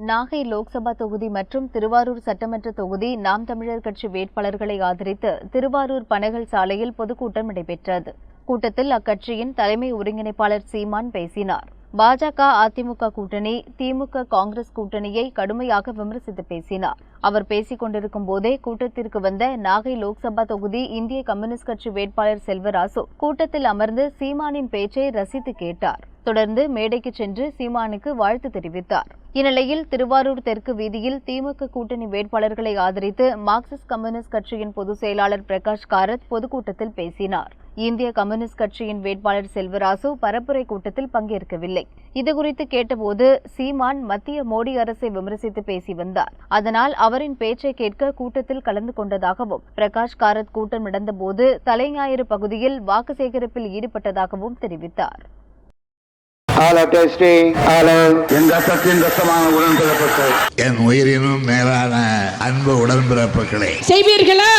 நாகை லோக்சபா தொகுதி மற்றும் திருவாரூர் சட்டமன்ற தொகுதி நாம் தமிழர் கட்சி வேட்பாளர்களை ஆதரித்து திருவாரூர் பனகல் சாலையில் பொதுக்கூட்டம் நடைபெற்றது. கூட்டத்தில் அக்கட்சியின் தலைமை ஒருங்கிணைப்பாளர் சீமான் பேசினார். பாஜக அதிமுக கூட்டணி, திமுக காங்கிரஸ் கூட்டணியை கடுமையாக விமர்சித்து பேசினார். அவர் பேசிக் கொண்டிருக்கும் போதே கூட்டத்திற்கு வந்த நாகை லோக்சபா தொகுதி இந்திய கம்யூனிஸ்ட் கட்சி வேட்பாளர் செல்வராசு கூட்டத்தில் அமர்ந்து சீமானின் பேச்சை ரசித்து கேட்டார். தொடர்ந்து மேடைக்கு சென்று சீமானுக்கு வாழ்த்து தெரிவித்தார். இந்நிலையில் திருவாரூர் தெற்கு வீதியில் திமுக கூட்டணி வேட்பாளர்களை ஆதரித்து மார்க்சிஸ்ட் கம்யூனிஸ்ட் கட்சியின் பொதுச் செயலாளர் பிரகாஷ் காரத் பொதுக்கூட்டத்தில் பேசினார். இந்திய கம்யூனிஸ்ட் கட்சியின் வேட்பாளர் செல்வராசு பரப்புரை கூட்டத்தில் பங்கேற்கவில்லை. இதுகுறித்து கேட்டபோது சீமான் மத்திய மோடி அரசை விமர்சித்து பேசி வந்தார். அதனால் அவரின் பேச்சை கேட்க கூட்டத்தில் கலந்து கொண்டதாகவும், பிரகாஷ் காரத் கூட்டம் நடந்தபோது தலைஞாயிறு பகுதியில் வாக்கு சேகரிப்பில் ஈடுபட்டதாகவும் தெரிவித்தார். என் உயிரினும் மேலான அன்பு உடன்பிறப்புகளே, செய்வீர்களா?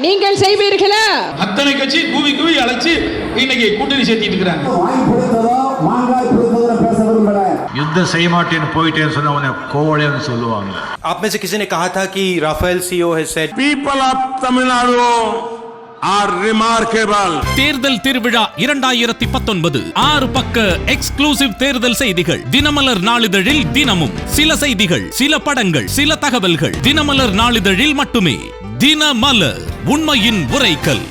நீங்கள் செய்வீர்களா? அத்தனை கட்சி கூவி கூவி அழைச்சு இன்னைக்கு கூட்டணி சேர்த்திட்டு இருக்காங்க. யுத்தம் செய்ய மாட்டேன்னு போயிட்டேன்னு சொன்ன உடனே கோவலைன்னு சொல்லுவாங்க. आप में से किसी ने कहा था कि Rafale CEO has said people of Tamil Nadu are remarkable. தேர்தல் திருவிழா 2019 6 பக்க எக்ஸ்க்ளூசிவ் தேர்தல் செய்திகள். தினமலர் நாளிதழில் தினமும் சில செய்திகள், சில படங்கள், சில தகவல்கள். தினமலர் நாளிதழில் மட்டுமே. தினமலர், உண்மையின் உரைக்கல்.